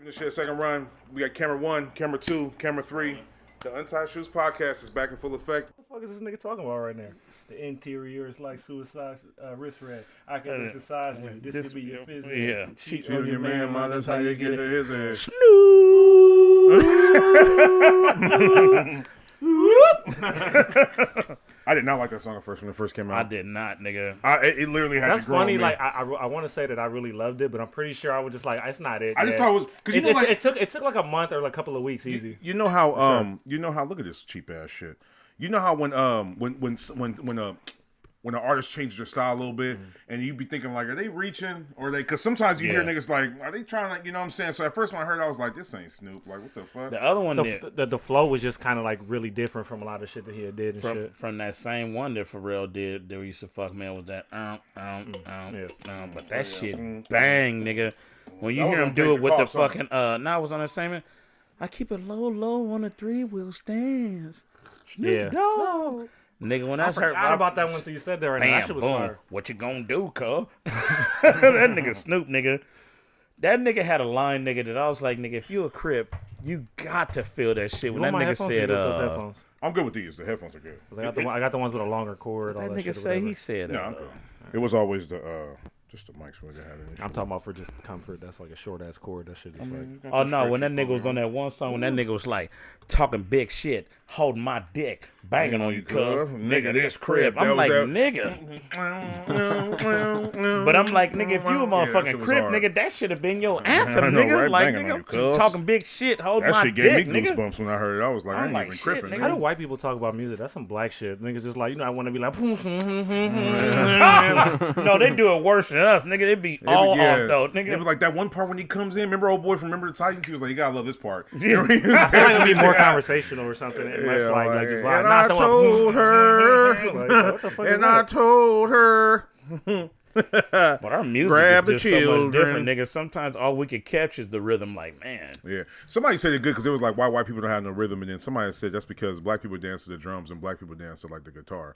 This shit, second run. We got camera 1, camera 2, camera 3. The Untied Shoes Podcast is back in full effect. What the fuck is this nigga talking about right now? The interior is like suicide wrist rag. I can exercise you. This could be your physical. Yeah. Cheat on your man, that's how you get to his ass. I did not like that song at first when it first came out. I did not, nigga. It literally had That's to grow funny. on me. Like I want to say that I really loved it, but I'm pretty sure I was just like, it's not it. I just thought it was because it took like a month or like a couple of weeks, easy. You know how look at this cheap ass shit. You know how when an artist changes their style a little bit, and you be thinking like, are they reaching or they? Because sometimes you hear niggas like, are they trying to? You know what I'm saying? So at first when I heard, I was like, this ain't Snoop. Like, what the fuck? The other one, the flow was just kind of like really different from a lot of shit that he had did and shit. From that same one that Pharrell did that we used to fuck man with that but that shit bang, nigga. When you hear him do it with the fucking now it was on the same. I keep it low on the 3-wheel stands. Yeah. No. Nigga, when I forgot about that one until you said that right now. That shit was fire. What you gonna do, cuz? That nigga Snoop, nigga. That nigga had a line, nigga, that I was like, nigga, if you a Crip, you got to feel that shit. When that nigga said, I'm good with these. The headphones are good. I got the ones with a longer cord. That nigga say he said, no, I'm good. It was always just the mics where they had it. I'm talking about for just comfort. That's like a short ass cord. That shit is like. Oh no, when that nigga was on that one song, when that nigga was like talking big shit, holding my dick, banging on you, cuz nigga, this Crip. I'm like, nigga. But I'm like, nigga, if you a motherfucking Crip, nigga, that should have been your anthem, nigga. Right? Like, nigga, talking big shit, holding my dick, nigga. That shit gave me goosebumps when I heard it. I was like, I ain't even tripping. How do white people talk about music? That's some black shit. Niggas just like, I want to be like. No, they do it worse than us, nigga. They be all off though, nigga. It was like that one part when he comes in. Remember old boy from Remember the Titans? He was like, you gotta love this part. Yeah. I thought it would be more conversational or something. It's like just like, and I told her, and I told her. But our music is just so much different, nigga. Sometimes all we could catch is the rhythm, like, man. Yeah. Somebody said it good because it was like, why white people don't have no rhythm? And then somebody said that's because black people dance to the drums and black people dance to like the guitar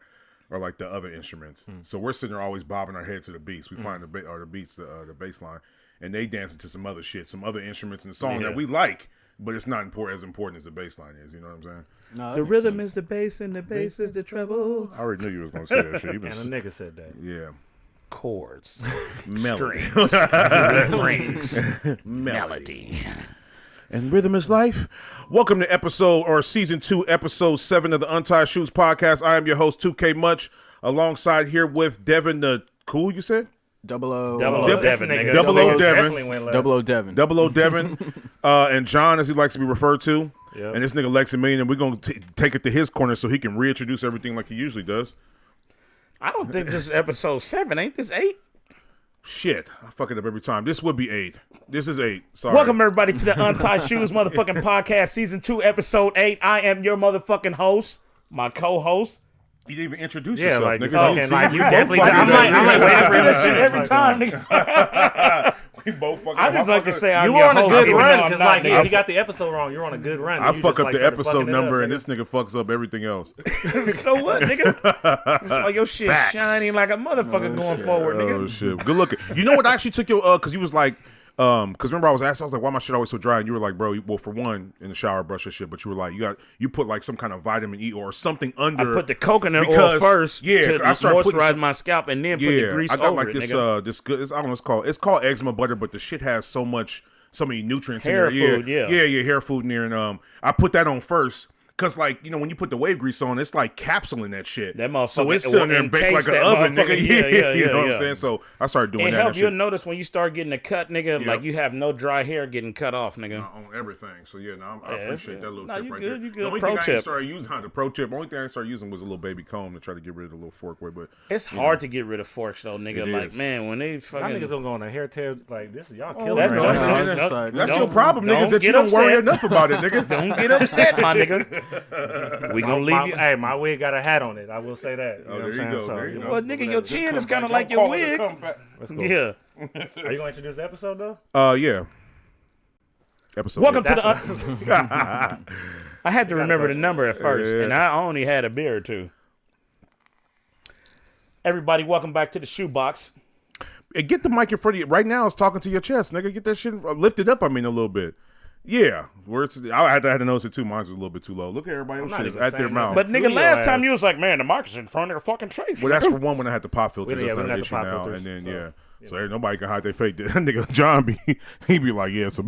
or like the other instruments. So we're sitting there always bobbing our head to the beats. We find the beats, the bass line, and they dancing to some other shit, some other instruments in the song that we like, but it's not as important as the bass line is. You know what I'm saying? No, the rhythm is the bass and the bass is the treble. I already knew you was going to say that shit. And a nigga said that. Yeah. Chords. Strings. Rings. Melody. And rhythm is life. Welcome to season 2, episode 7 of the Untied Shoes Podcast. I am your host, 2K Much, alongside here with Devin the Cool, you said? Double O Devin, nigga. Double O Devin. And John, as he likes to be referred to. Yep. And this nigga Lexx and me, and we're going to take it to his corner so he can reintroduce everything like he usually does. I don't think this is episode 7. Ain't this 8? Shit. I fuck it up every time. This would be 8. This is 8. Sorry. Welcome, everybody, to the Untied Shoes motherfucking podcast, season 2, episode 8. I am your motherfucking host, my co-host. You didn't even introduce yourself, like, nigga. Like, you definitely I'm like waiting for that shit every time, nigga. We both fucking I just like to say I'm you your were on host, a good run, because like, if you got the episode wrong, you're on a good run. I fuck up the episode number, and this nigga fucks up everything else. So what, nigga? Oh, your shit shining like a motherfucker going forward, nigga. Oh, shit. Good looking. You know what I actually took your, because you was like, because remember I was asked, I was like, why my shit always so dry? And you were like, bro, well, for one, in the shower, brush your shit, but you were like, you put like some kind of vitamin E or something under. I put the coconut oil first to I started moisturize my scalp and then put the grease over it. I got like this, this good, I don't know what it's called eczema butter, but the shit has so many nutrients in there. Hair food, yeah, hair food in there. And I put that on first. Cause like, you know, when you put the wave grease on, it's like capsuling that shit. That motherfucker. So it's sitting there and baked like an oven, nigga. Yeah, you know what I'm saying? So I started doing that. It helps. You'll notice when you start getting a cut, nigga, like you have no dry hair getting cut off, nigga. On everything. So yeah, I appreciate that little tip right there. You good. The only pro thing tip. I started using, the pro tip, only thing I started using was a little baby comb to try to get rid of the little fork with. But it's hard to get rid of forks though, nigga. Like, man, when they fucking niggas gonna go on a hair tear like this, y'all killing me. That's your problem, niggas, that you don't worry enough about it, nigga. Don't get upset, my nigga. We gonna leave you. Hey, my wig got a hat on it. I will say that. Oh, there you go. Well, nigga, your chin is kind of like your wig. Yeah. Are you gonna introduce the episode though? Yeah. Episode. Welcome to the. I had to remember the number at first, and I only had a beer or two. Everybody, welcome back to the ShoeBox. Get the mic in front of you. Right now, it's talking to your chest, nigga. Get that shit lifted up, a little bit. Yeah. I had to notice it too. Mine was a little bit too low. Look at everybody else shit is at their mouth. But nigga, last time you was like, man, the mic is in front of their fucking face. Well, that's for one when I had the pop filter. That's not an issue now. And then, so nobody can hide their fake. That nigga John he be like, yeah, so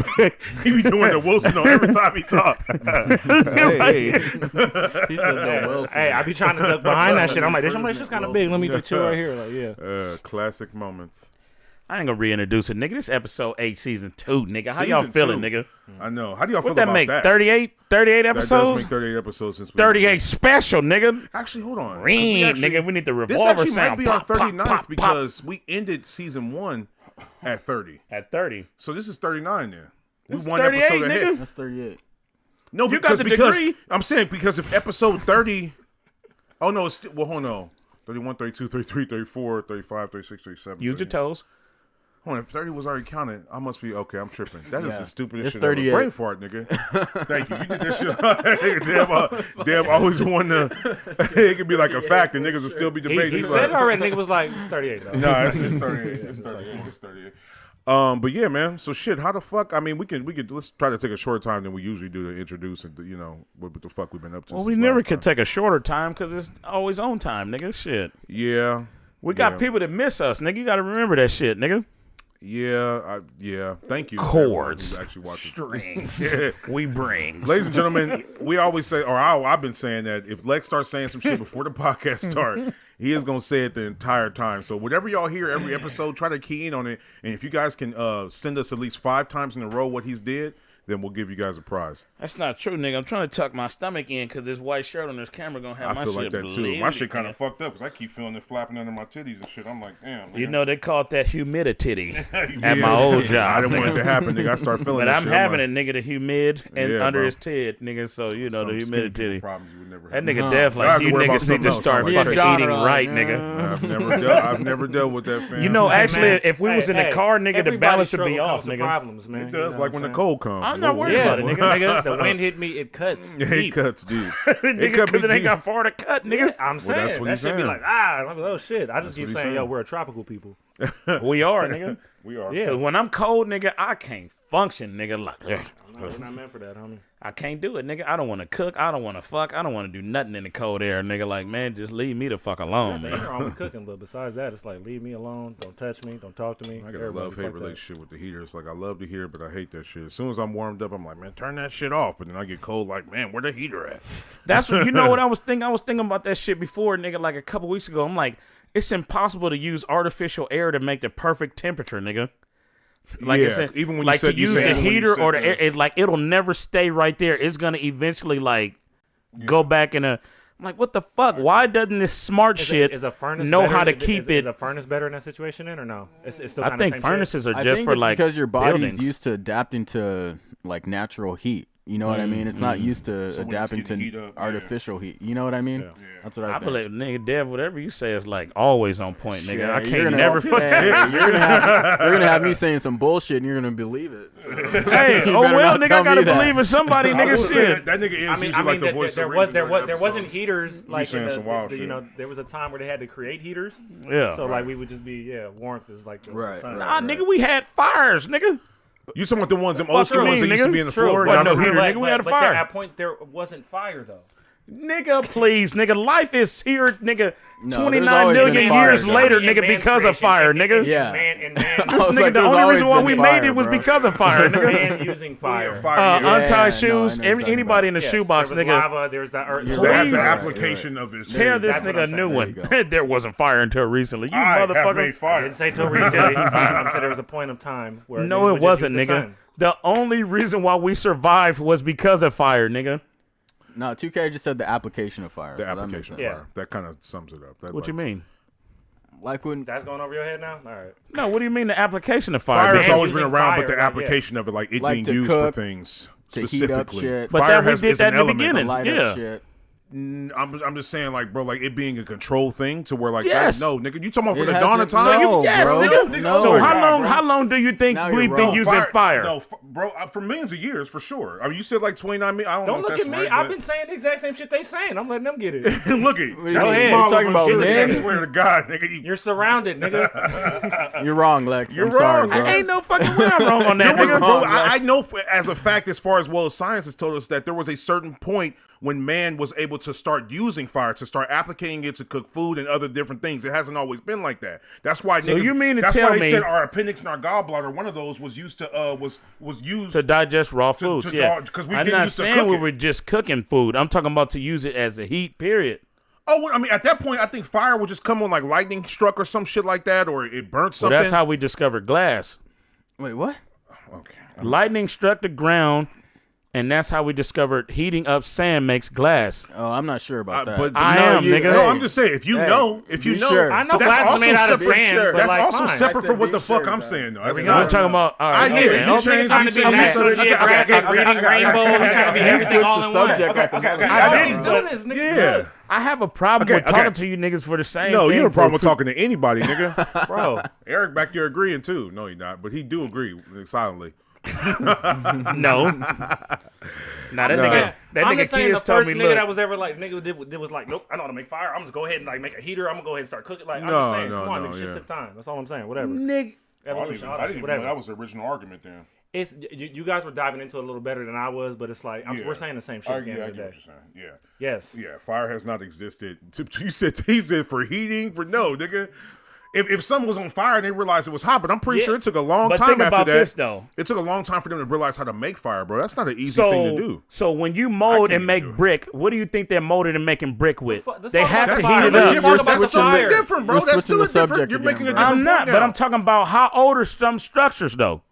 he be doing the Wilson on every time he talk. Hey. He said no Wilson. Hey, I be trying to duck behind that shit. I'm like, this shit's kind of big. Let me just chill right here. Like, classic moments. I ain't gonna reintroduce it, nigga. This episode 8, season 2, nigga. How y'all feeling, nigga? I know. How do y'all feel about that? What that make? 38 episodes? That does make 38 episodes since 38 special, nigga. Actually, hold on. Nigga, we need the revolver sound. This actually might be our 39th because we ended season 1 at 30. At 30. So this is 39 then. This we one episode ahead. Nigga. That's 38. No, you got the degree. I'm saying because if episode 30. Oh, no. Hold on. 31, 32, 33, 34, 35, 36, 37. Use your toes. Hold on, if 30 was already counted, I must be okay. I'm tripping. That is the stupidest shit 38. ever. Brain fart, nigga. Thank you. You did that shit. Damn, always won the. It could be like a fact, and niggas will still be debating. He said already. Nigga was like 38. Though. No, it's 38. It's 38. It's 38. But yeah, man. So shit. How the fuck? I mean, we can. Let's try to take a shorter time than we usually do to introduce and what the fuck we've been up to. Well, we never could take a shorter time because it's always on time, nigga. Shit. Yeah. We got people that miss us, nigga. You got to remember that shit, nigga. Yeah, Thank you. Chords, strings, we bring. Ladies and gentlemen, we always say, or I've been saying that if Lex starts saying some shit before the podcast starts, he is gonna say it the entire time. So whatever y'all hear every episode, try to key in on it. And if you guys can send us at least 5 times in a row what he's did, then we'll give you guys a prize. That's not true, nigga. I'm trying to tuck my stomach in because this white shirt on this camera gonna have my shit. I feel like that too. Bleeding, my shit kind of fucked up because I keep feeling it flapping under my titties and shit. I'm like, damn. You know they call it that humidity at my old job. I didn't want it to happen, nigga. I start feeling. But I'm shit. having it, nigga. The humid and under his tit, nigga. So you know the humidity. That nigga definitely you niggas need to start fucking eating right, nigga. I've never dealt with that, fam. You know, actually, if we was in the car, nigga, the balance would be off, nigga. Problems, man. It does, like when the cold comes. I'm not worried about it, nigga. The wind hit me, it cuts deep. It cuts deep. Nigga, because it ain't got far to cut, nigga. I'm saying, that's what that he's should be saying. like, oh shit. I just keep saying, yo, we're a tropical people. We are, nigga. We are. Yeah, when I'm cold, nigga, I can't function, nigga. Like, It's not meant for that, homie. I can't do it, nigga. I don't want to cook. I don't want to fuck. I don't want to do nothing in the cold air, nigga. Like, man, just leave me the fuck alone, man. You're wrong with cooking, but besides that, it's like, leave me alone. Don't touch me. Don't talk to me. I got a love-hate relationship with the heater. It's like I love the heater, but I hate that shit. As soon as I'm warmed up, I'm like, man, turn that shit off. But then I get cold, like, man, where the heater at? That's what, you know what I was thinking? I was thinking about that shit before, nigga, like a couple weeks ago. I'm like, it's impossible to use artificial air to make the perfect temperature, nigga. Like even when like you said, to use the heater or the air, it'll never stay right there. It's gonna eventually go back in a. I'm like, what the fuck? Why doesn't this smart shit know how to keep it? Is a furnace better in that situation, or no? It's still I think furnaces are just for like because your body's buildings. used to adapting to like natural heat. You know what I mean? It's not used to adapting to artificial heat. You know what I mean? Yeah. That's what I think. believe, nigga, Dev, whatever you say is like always on point, nigga. Yeah, I can't never. You're gonna have me saying some bullshit, and you're gonna believe it. So. Hey, oh well, nigga, I gotta believe in somebody, nigga. Shit. That nigga is usually like the voice of reason. There wasn't heaters like in you know, there was a time where they had to create heaters. Yeah. So like we would just be warmth is like the sun. Nah, nigga, we had fires, nigga. You talking about the ones, them old school ones that used to be in the floor? Wasn't no heater, nigga. We had a fire. At that point, there wasn't fire though. Nigga, please, nigga. Life is here, nigga. No, 29 million years later, nigga, because of fire, nigga. Yeah. This nigga, the only reason why we made it was because of fire, nigga. Man using fire. Untied shoes. Anybody in the shoebox, nigga. Lava, there's the earth. Please. The application of it. Tell this nigga a new one. There wasn't fire until recently. You I have motherfucker. made fire. I didn't say till recently. I said there was a point of time where No, it wasn't, nigga. The only reason why we survived was because of fire, nigga. No, 2K just said the application of fire. The application of fire. That kind of sums it up. What you mean? Like when that's going over your head now? All right. No, what do you mean the application of fire? Fire has always using been around, fire, but the application of it, like it Like being to used cook, for things to heat specifically. up shit. But Fire that we did is that an in the element. beginning. light Yeah. up shit. I'm just saying, like, bro, like it being a control thing to where, like, Yes. no, nigga, you talking about for It the dawn of hasn't- time? No, yes, bro. nigga. No. So Oh, how long do you think Now you're we've been wrong. using fire? No, bro, for millions of years, for sure. I mean, you said like 29 million. I don't know Don't if look that's at me. right, I've but- been saying the exact same shit they saying. I'm letting them get it. Look at What are you that's saying? a small You're talking about absurdity, men? I swear to God, nigga. You're surrounded, nigga. You're wrong, Lex. You're I'm sorry, wrong. bro. Ain't no fucking way I'm wrong on that, There was, nigga. bro, I know as a fact, as far as well as science has told us, that there was a certain point when man was able to start using fire, to start applicating it to cook food and other different things. It hasn't always been like that. That's why. So you mean to that's tell why they me- said our appendix and our gallbladder, one of those was used to was used To digest raw foods, to yeah. draw- 'cause we I'm didn't not used to saying cook we it. were just cooking food. I'm talking about to use it as a heat, period. Oh, well, I mean, at that point, I think fire would just come when like lightning struck or some shit like that, or it burnt So something. that's how we discovered glass. Wait, what? Okay. Lightning struck the ground, and that's how we discovered heating up sand makes glass. Oh, I'm not sure about that. but I no, am, nigga. No, Hey, I'm just saying, if you hey, know, be sure. I know that's glass is also made out of separate. sand, sure. but That's like, also fine. separate from what the sure, fuck I'm dog. saying, though. That's we not. I'm talking about. All right, I get it. okay, You okay. changed- trying to be I'm National sorry. Okay, Geographic, okay, reading okay, rainbows, okay, trying to be okay, everything Switch all the in one. subject at the okay, moment. okay. I know I he's did, doing but- this, nigga. Yeah. I have a problem Okay, with talking okay. to you niggas for the same No, thing. you have a problem for with talking to anybody, nigga. Bro, Eric back there agreeing too. No, he not, but he do agree silently. No. Nah, that nigga, that I'm nigga just saying the kids told first me, nigga look. that was ever like, nigga that was like, nope, I know how to make fire. I'm just go ahead and like make a heater. I'm gonna go ahead and start cooking. Like, I'm just saying, come on, nigga, shit took time. That's all I'm saying. Whatever. Nigga. Evolution, all I that didn't shit, even know whatever. that was the original argument then. It's you guys were diving into it a little better than I was, but it's like Yeah. we're saying the same shit at the end I of get the what day. you're saying. Yeah. Yes. Yeah, fire has not existed. You said he said for heating, for no, nigga. If something was on fire and they realized it was hot, but I'm pretty Yeah. sure it took a long But time think after about that. this, though. It took a long time for them to realize how to make fire, bro. That's not an easy thing to do. So when you mold can't and make even do it. brick, what do you think they're molding and making brick with? Let's They talk have about to the heat fire. it Let's up. talk about the That's still fire. different, bro. You're That's switching still the a different. subject You're again, making a bro. different I'm not, point but now. I'm talking about how old are some structures, though.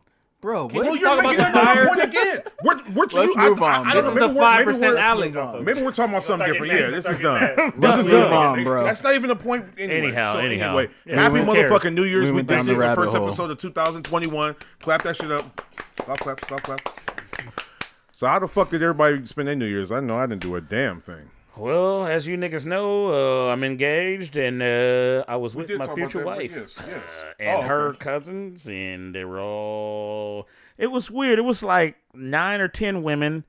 Bro, Can what? Well, you you're talk about making the another fire? point again. We're Let's move on, I bro. don't This is know. the Maybe 5% we're- alley. Maybe we're talking about something Let's different. not get Yeah, mad. this Let's is not get done. mad. This is Let's move done. on, bro. That's not even the point. Anyway. Anyhow. Anyway, Yeah, happy who cares? motherfucking New Year's. We went This down is the the rabbit first hole. episode of 2021. Clap that shit up. Clap, clap, clap, clap. So how the fuck did everybody spend their New Year's? I know I didn't do a damn thing. Well, as you niggas know, I'm engaged, and I was with did my talk about future that, but wife yes. and Oh, her okay. cousins, and they were all. It was weird. It was like 9 or 10 women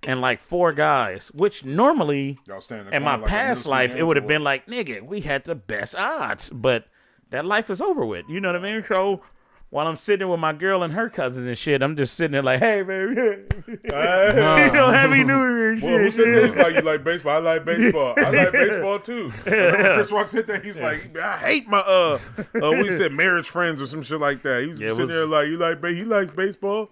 and like 4 guys, which normally Y'all stand in the in my corner like a past middle school life game it would have or been like, nigga, we had the best odds, but that life is over with. You know what I mean? So while I'm sitting there with my girl and her cousins and shit, I'm just sitting there like, hey, baby, you know, happy New Year and Well, who shit. said this? Like, you like baseball? I like baseball. I like baseball too. I remember Chris Rock said that. He was like, I hate my we said marriage friends or some shit like that. He was sitting there like, he likes baseball.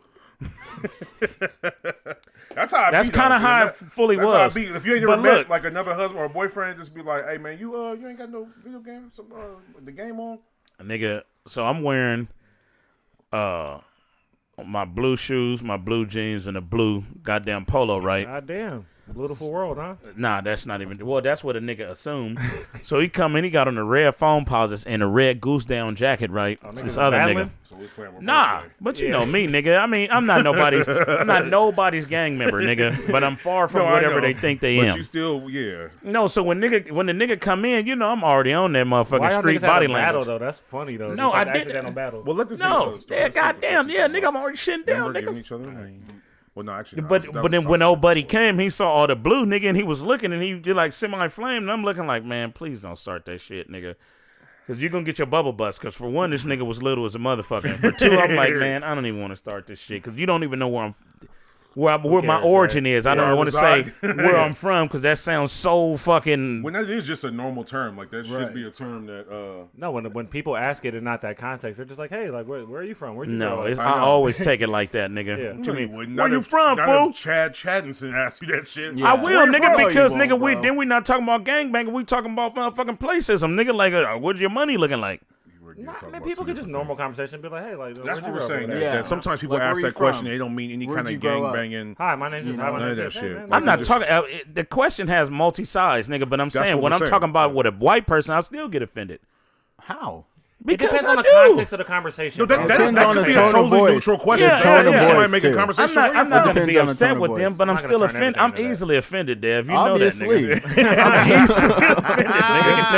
That's how I That's be, though, kind of man. how it fully That's was. how I be. If you ain't But never met look, like another husband or a boyfriend, just be like, hey man, you ain't got no video games, the game on. nigga, so I'm wearing my blue shoes, my blue jeans, and a blue goddamn polo, right? God damn. Beautiful world, huh? Nah, that's not even. Well, that's what a nigga assumed. So he come in, he got on the red foam posits and a red goose down jacket, right? This other battling? nigga. So we're playing with Nah, Bruce Wayne. but you know me, nigga. I mean, I'm not nobody's gang member, nigga. But I'm far from No, I whatever know. they think they But am. you still, yeah. No, so when the nigga come in, you know I'm already on that motherfucking Why y'all street niggas body had a battle language. though? That's funny though. No, Just like I didn't. accidental battle. Well, let this nigga tell No, the story. yeah, Let's see what the goddamn, fuck yeah, he's nigga, I'm already shitting down, Remember nigga. giving each other a name. Well, no, actually, no, But then when old buddy came, he saw all the blue, nigga, and he was looking, and he did like semi-flame, and I'm looking like, man, please don't start that shit, nigga. Because you're going to get your bubble bust. Because for one, this nigga was little as a motherfucker. And for two, I'm like, man, I don't even want to start this shit. Because you don't even know where my origin is. I don't want to say where I'm from because that sounds so fucking. When that is just a normal term, like that should be a term that. No, when people ask it in not that context, they're just like, hey, like where are you from? Where'd you No, grow up? I always take it like that, nigga. Yeah. What you mean? wouldn't. Where Not you if- from, not fool? if Chad Chattinson asked you that shit. Yeah. I will, Where you nigga, from? because You nigga, won't, we bro. then we not talking about gangbanging. We talking about motherfucking placism, nigga. Like, what's your money looking like? Nah, man, people could just normal conversation be like, hey, like, That's where'd what you we're grow up saying. over That, there? Yeah. that sometimes people Like, where ask you that question, from? they don't mean any Where'd kind of you grow gang up? banging. Hi, my name's just. Hi, my none of name's that just. Hey, shit. man, I'm not just- talking. The question has multi-sides, nigga. But I'm saying what when we're I'm saying. talking about with a white person, I still get offended. How? Because it depends on the do. context of the conversation. No, that Depends on could the be a tone of totally voice. neutral question. Yeah, tone of Somebody voice, making too. conversation. I'm not gonna be Depends on the upset tone with of them, voice. but I'm I'm not still gonna turn offended. I'm everything into easily offended, Dev. You Obviously. know that, nigga. I'm easily offended, nigga. You can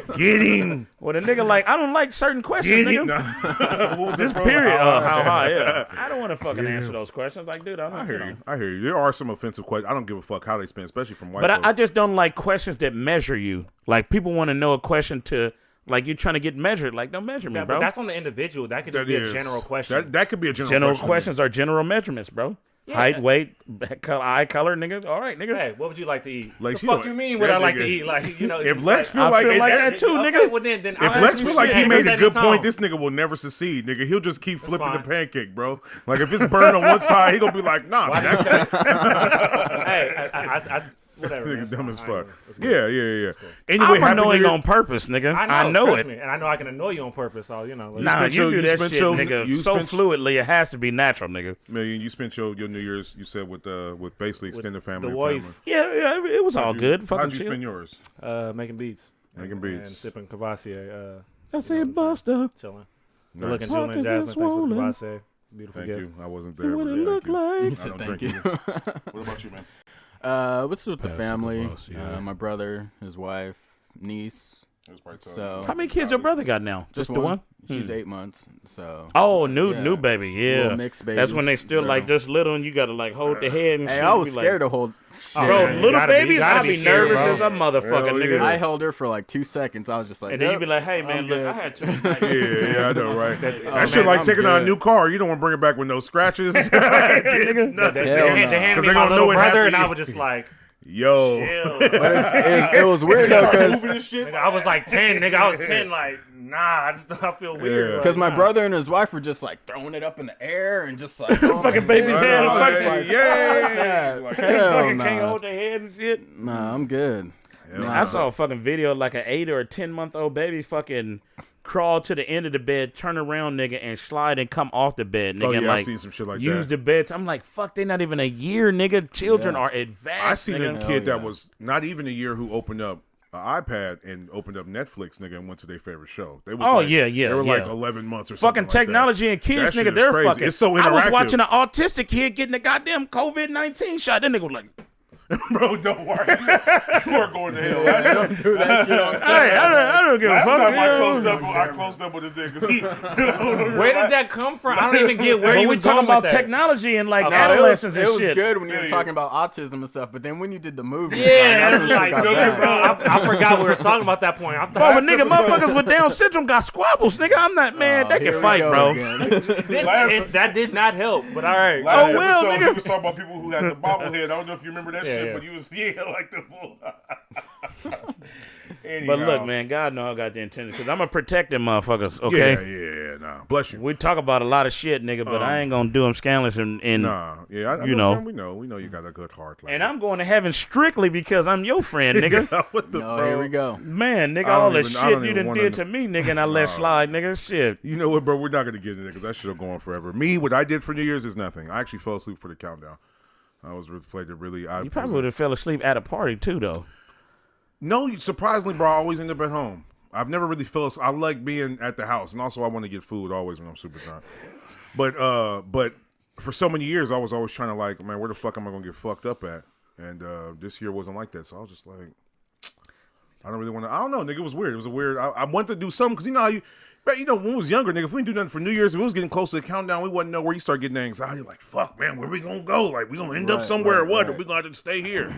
tell. Get him. When a nigga like, I don't like certain questions, Get him. nigga. What was Just that period. from? How high? Yeah. I don't want to fucking answer those questions. Like, dude, I hear you. I hear you. There are some offensive questions. I don't give a fuck how they spend, especially from white But folks. I just don't like questions that measure you. Like, people want to know a question to, like, you're trying to get measured. Like, don't measure me, Yeah, bro. but that's on the individual. That could just be a general question. That could be a General question. questions are general measurements, bro. Yeah. Height, weight, eye color, nigga. All right, nigga. Hey, what would you like to eat? Like, the you fuck know, you mean what that I like to nigga- eat? Like, you know, If it's Lex feel I like feel like that too, okay, nigga. well, then If I'll Lex ask you feel like shit. he Hey, made what's a that good tone? point, this nigga will never succeed, nigga. He'll just keep flipping the fine. pancake, bro. Like if it's burned on one side, he gonna be like, nah, man, that Hey, I whatever. nigga that's dumb fine. as I fuck. ain't gonna- it's good. Yeah. Anyway, I'm Happy New annoying Year. on purpose, nigga. I know know trust it. me, and I know I can annoy you on purpose. So you know, Nah, spent you your- do you that spent shit, your- nigga, you so spent- fluidly. It has to be natural, nigga. Million, you spent your New Year's, you said, with basically extended family. the and wife. family. Yeah, it was all good. Fucking How'd you chill. spend yours? making beats, Making and beats. sipping Cavassier, I said, Buster, chilling. Nice. Looking, Pockets Julian are Jasmine. Thanks for the swollen. Cavassier. Beautiful Thank gift. you. I wasn't there. what but it thank look you. like. I said don't thank drink you. either. What about you, man? What's with the Pass the family? Cavassier, yeah. My brother, his wife, niece. It was probably tough. So How many kids your brother got now? Just the one? She's 8 months. So Oh, new Yeah. baby, yeah. Little mixed baby. That's when they still So- like this little, and you gotta like hold the head and Hey, shit. I was Be scared like, to hold. Oh, Bro, man, you little gotta be- babies, you gotta I be be scared, nervous bro. as a motherfucker, Hell nigga. yeah. I held her for like 2 seconds. I was just like, And then you "Yep, be like, hey, man, I'm look, good." I had 2 Yeah, I know, right? That man, shit like I'm taking out a good. new car. You don't want to bring it back with no scratches. It's nothing. Hell They no. handed 'Cause me they my gonna know little what brother, happened. and I was just like, Yo. chill. But it was weird though, because Nigga, I was like 10, nigga. I was 10, like, nah, I feel weird. Yeah. Like, because my nah. brother and his wife were just like throwing it up in the air and just like Fucking baby's I head. know, Fuck yeah, like, yeah. Like, Hell fucking can't nah. hold their head and shit. Nah, I'm good. I saw a fucking video of like an 8 or a 10-month-old baby fucking crawl to the end of the bed, turn around, nigga, and slide and come off the bed, nigga. Oh, and yeah, I like seen some shit like use that. the beds. I'm like, fuck, they not even a year, nigga. Children Yeah. are advanced. I seen nigga. a kid that yeah. was not even a year who opened up an iPad and opened up Netflix, nigga, and went to their favorite show. They was Oh, like, yeah, They were like yeah. 11 months or Fucking something like that. technology and kids, That shit nigga, is they're crazy. fucking. It's so I was interactive. watching an autistic kid getting the goddamn COVID-19 shot. That nigga was like, Bro, don't worry. You are going to hell. Last time, Do that shit on hey, I don't give a last fuck. time you I know. closed up with this nigga. 'Cause he, Where did that come from? I don't even get where When you we was talking going about with that. technology and like Okay. adolescents it and was shit. good when you were Yeah, talking about autism and stuff, but then when you did the movie, Yeah, that's when it's shit like, got no, bad. bro, I forgot we were talking about that point. I'm Bro, but Last nigga, episode- motherfuckers with Down syndrome got squabbles, nigga. I'm not, man. they Here can we fight, go bro. again. that did not help, but all right. last Oh, well, episode, nigga. he was talking about people who had the bobblehead. I don't know if you remember that shit, yeah. but you was, like the fool. But look, man, God know I got the intention because I'm gonna protect them motherfuckers, okay? Yeah, nah. Bless you. We talk about a lot of shit, nigga, but I ain't gonna do them scandalous and Nah, yeah, I you know. man, we know you got a good heart. Like and I'm going to heaven strictly because I'm your friend, nigga. what the No, bro? here we go. Man, nigga, I all don't the even- I shit don't you even done wanna did to me, nigga, and I let slide, nigga. Shit. You know what, bro? We're not gonna get into that because that shit'll go on forever. Me, what I did for New Year's is nothing. I actually fell asleep for the countdown. I was played it really. You probably would have fell asleep at a party too, though. No, surprisingly, bro, I always end up at home. I've never really felt. I like being at the house, and also I want to get food always when I'm super drunk. But for so many years, I was always trying to like, man, where the fuck am I gonna get fucked up at? And this year wasn't like that, so I was just like, I don't really want to. I don't know, nigga. It was weird. It was a weird. I wanted to do something because you know how you. But you know, when we was younger, nigga, if we didn't do nothing for New Year's, if it was getting close to the countdown, we wouldn't know where you start getting anxiety. Like, fuck, man, where we gonna go? Like, we gonna end up Right, somewhere or right, what? right. Or we gonna have to stay here?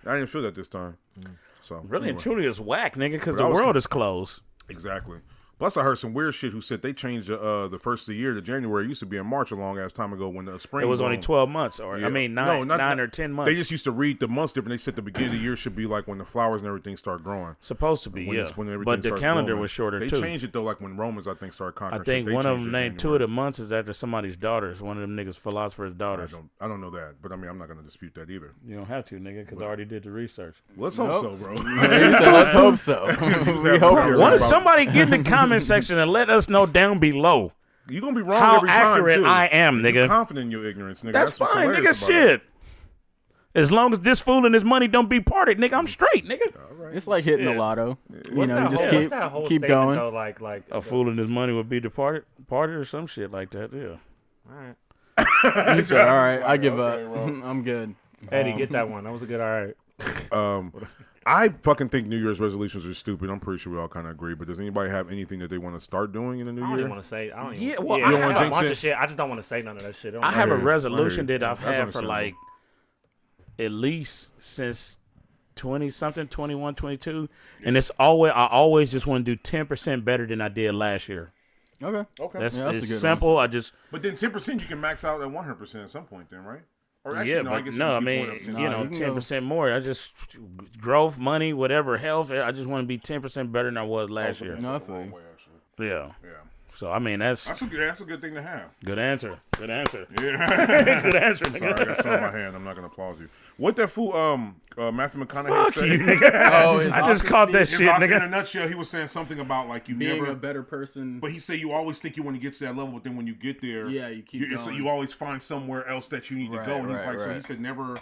I didn't feel that this time. So Really and anyway. truly, it's whack, nigga, because But the I was- world is closed. Exactly. Plus, I heard some weird shit who said they changed the first of the year to January. It used to be in March a long ass time ago when the spring. It was only blown. 12 months, or Yeah. I mean, No, not- 9 or 10 months. They just used to read the months different. They said the beginning of the year should be like when the flowers and everything start growing. supposed to be, When yeah. it's- when everything But the starts calendar blooming. was shorter They too. changed it though, like when Romans, I think, started I conquering. think shit. They one of changed them it named 2 January. of the months is after somebody's daughters. One of them niggas philosopher's daughters. I don't know that, but I mean, I'm not gonna dispute that either. You don't have to, nigga, because I already did the research. Let's hope Nope. so, bro. So let's hope so. we hope you're Why right. don't somebody get in the comment section and let us know down below You're gonna be wrong how every time accurate too. I am, You're nigga? confident in your ignorance, nigga. That's what's fine, hilarious nigga. about it. Shit. As long as this fool and his money don't be parted, nigga, I'm straight, nigga. It's like hitting the lotto. You know, you just keep statement, going. though, like A fool and his money would be departed or some shit like that. Yeah. All right. You said, all right, I give up. I'm good. Eddie, get that one. That was a good all right. I fucking think New Year's resolutions are stupid. I'm pretty sure we all kind of agree. But does anybody have anything that they want to start doing in the new I don't year? even want to say. I don't even. Yeah, well, I you don't have wanna a bunch jinx of shit. I just don't want to say none of that shit. I have a hear you. resolution that I've That's had for understandable. like at least since 20-something, 21, 22. And it's always, I always just want to do 10% better than I did last year. Okay. That's a it's good simple. I just, But then 10% you can max out at 100% at some point then, right? Or actually, yeah, no, I but guess no, I you can mean, keep going up to you 10%. know, you can 10% more. I just, growth, money, whatever, health, I just want to be 10% better than I was last year. No, I feel you. Yeah. Yeah. So, I mean, that's That's a good thing to have. good answer. Good answer. Yeah. Good answer, Sorry, I nigga. got some in my hand. I'm not gonna applaud you. What that fool Matthew McConaughey Fuck said? you, nigga. Oh, his I just Oscar caught that speech, shit, In a nigga. nutshell, he was saying something about like you being never. a better person. But he said you always think you want to get to that level, but then when you get there, Yeah, you keep so going. you always find somewhere else that you need to Right, go. And he's right, like, so he right. said never.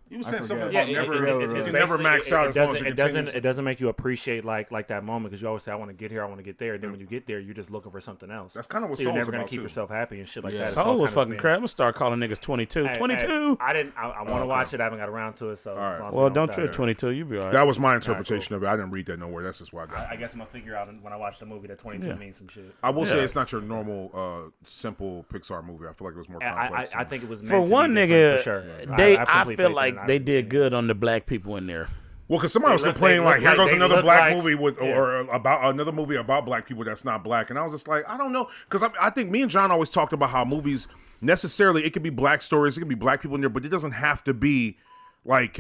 He was I saying something forget. about Yeah, never. it- You it's can never max out as long as you continue. It doesn't make you appreciate like that moment because you always say I want to get here, I want to get there. And then when you get there, you're just looking for something else. That's kind of what so you're Soul's never gonna about, keep too. yourself happy and shit like Yeah. that. It's all Soul was kind of fucking spin. crap. I'm gonna start calling niggas 22. Hey, 22. I want to watch it. I haven't got around to it. So. right. as long as Well, we don't die. trip 22. You be all right. That was my interpretation of it. I didn't read that nowhere. That's just why I got. I guess I'm gonna figure out when I watch the movie that 22 means some shit. I will say Yeah. it's not your normal simple Pixar movie. I feel like it was more I complex. I think it was meant For to be one different, nigga, for sure. I completely feel faith like in it. they did good on the black people in there. Well, because somebody was They look- complaining they like, look here like- goes they another look black like- movie with, yeah. or about another movie about black people that's not black, and I was just like, I don't know, because I think me and John always talked about how movies necessarily it could be black stories, it could be black people in there, but it doesn't have to be like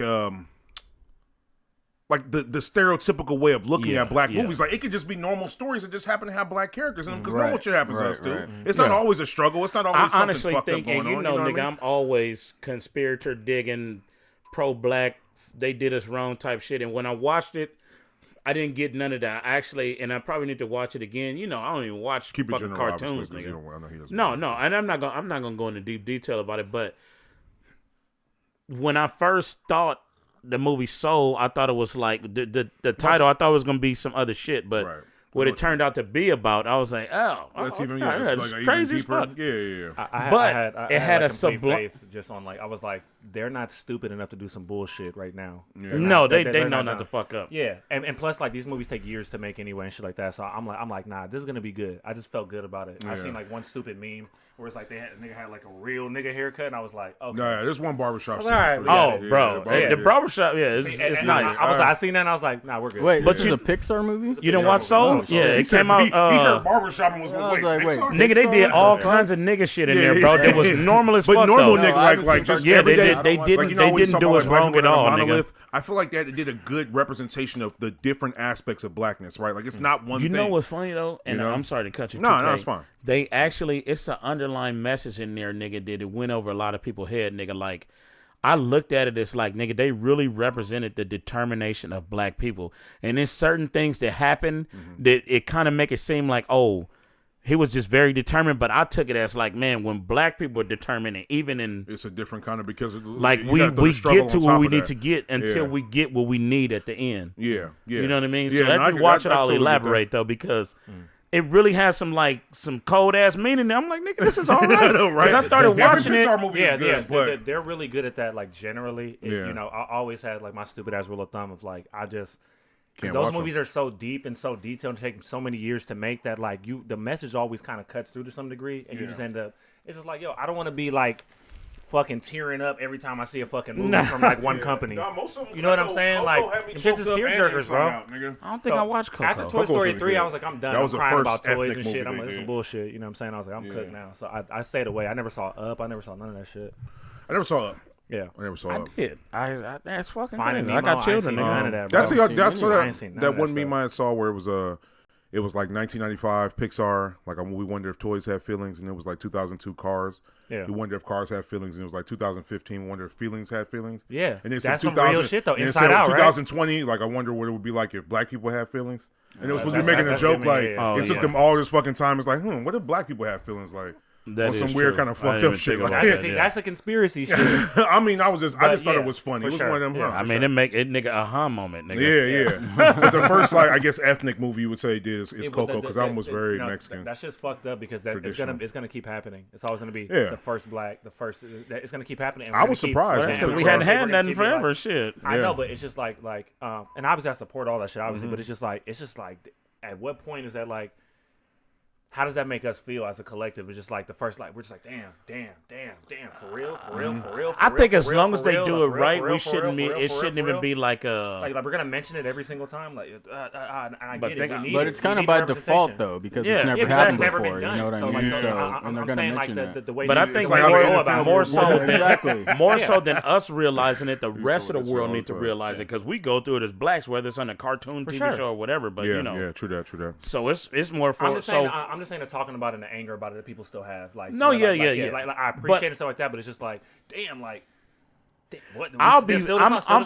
the stereotypical way of looking at black movies. Like it could just be normal stories that just happen to have black characters in them because normal shit happens to us too. It's not always a struggle. It's not always I something honestly fucked think, up going and you on. know, what I nigga, mean? I'm always conspirator digging, pro-black. They did us wrong type shit, and when I watched it, I didn't get none of that. Actually, and I probably need to watch it again. You know, I don't even watch Keep it fucking general, cartoons, obviously, 'cause you nigga. don't- I know he doesn't. No, and I'm not gonna go into deep detail about it. But when I first thought the movie Soul, I thought it was like the title. I thought it was gonna be some other shit, but Right. what it turned out to be about, I was like, That's even okay, it's it's like crazy even as deeper. fuck. Yeah. But it had a complete sublim- faith just on like I was like they're not stupid enough to do some bullshit right now. Yeah. They're No, not- they they're know not to done. fuck up. Yeah, and plus like these movies take years to make anyway and shit like that. So I'm like nah, this is gonna be good. I just felt good about it. I seen like one stupid meme where it's like a nigga had like a real nigga haircut, and I was like, okay. No, there's one barbershop. All right, scene. yeah. Oh, bro, the barbershop, it's And nice. I seen that and I was like, nah, we're good. Wait, But this is a Pixar movie? You didn't watch Soul? Oh, Yeah, He it said came out. He heard barbershop and was I was like, like, wait, Pixar? Nigga, they did Pixar? all Yeah. kinds of nigga shit in Yeah, there, bro. yeah. That was normal as But fuck, normal though. nigga, I haven't seen just Yeah, every they day- did- they like, didn't- you they know, we didn't talk do about, us like, wrong Black at all, People nigga. Monolith. I feel like that did a good representation of the different aspects of blackness, right? Like it's not one You thing. know what's funny though, and You know? I'm sorry to cut you. No, 2K. no, it's fine. They actually, it's an underlying message in there, nigga. That it went over a lot of people's head, nigga. Like I looked at it as like, nigga, they really represented the determination of black people, and there's certain things that happen that it kind of make it seem like, oh, he was just very determined. But I took it as like, man, when black people are determined, and even in It's a different kind of because like you we gotta throw the struggle get to on where top we of need that. to get until Yeah. we get what we need at the end. Yeah. You know what I mean? Yeah, So and after you watch it, I I'll totally get that. elaborate though, because it really has some cold ass meaning. I'm like, nigga, this is all right. know, right? 'Cause I started Every watching it. Pixar movie is good, but they're really good at that. Like generally, Yeah. you know, I always had like my stupid ass rule of thumb of like I just Can't because those watch movies are so deep and so detailed and take so many years to make that like the message always kind of cuts through to some degree, and you just end up it's just like yo, I don't want to be like fucking tearing up every time I see a fucking movie from like one company. Nah, most of them, You know what I'm saying? Coco Like had me this choked is up and tearjerkers, inside bro. out, nigga. I don't think I watched Coco. After Toy Coco's Story really 3, good. I was like, I'm done. That was I'm the crying first about toys ethnic and shit. movie I'm they like, this is did. bullshit. You know what I'm saying? I was like, I'm cooked now. So I stayed away. I never saw Up. I never saw none of that shit. I never saw it. Yeah. I never saw I it. did. I that's fucking Finding crazy. I Nemo, got children, I ain't seen none nigga. of that, bro. That's I that's seen I ain't seen none that of one that meme I saw where it was like 1995 Pixar, like a movie Wonder If Toys Have Feelings, and it was like 2002 Cars. Yeah. We wonder if cars have feelings, and it was like 2015 Wonder If Feelings Had Feelings. Yeah. And then That's said some real 2000 shit, though. and it Inside said Out, right? 2020, like I wonder what it would be like if black people had feelings. And it was supposed to be making a that's joke good, like yeah. Oh, it took yeah. them all this fucking time. It's like, what if black people have feelings? Like on some weird kind of fucked up shit. That's a conspiracy shit. I mean, I just thought it was funny. It was one of them. I mean, it make it nigga aha moment, nigga. Yeah. But the first, like, I guess, ethnic movie you would say is Coco, because that one was very Mexican. That's just fucked up because it's gonna keep happening. It's always gonna be the first black, it's gonna keep happening. I was surprised because we hadn't had nothing forever. Shit. I know, but it's just like, and obviously I support all that shit, obviously, but it's just like, at what point is that like? How does that make us feel as a collective? It's just like the first, like, we're just like, damn, for real. I think as long as they do it right, we shouldn't be. It shouldn't even be like a. Like we're gonna mention it every single time. Like, I get it. But it's kind of by default though, because it's never happened before. You know what I mean? So and they're gonna mention it. But I think more so than us realizing it, the rest of the world need to realize it because we go through it as blacks, whether it's on a cartoon, TV show, or whatever. But you know, yeah, true that. So it's more for. I'm just saying that talking about it and the anger about it that people still have. Like, no, yeah. Like, I appreciate it stuff like that, but it's just like, damn, like, what? I'm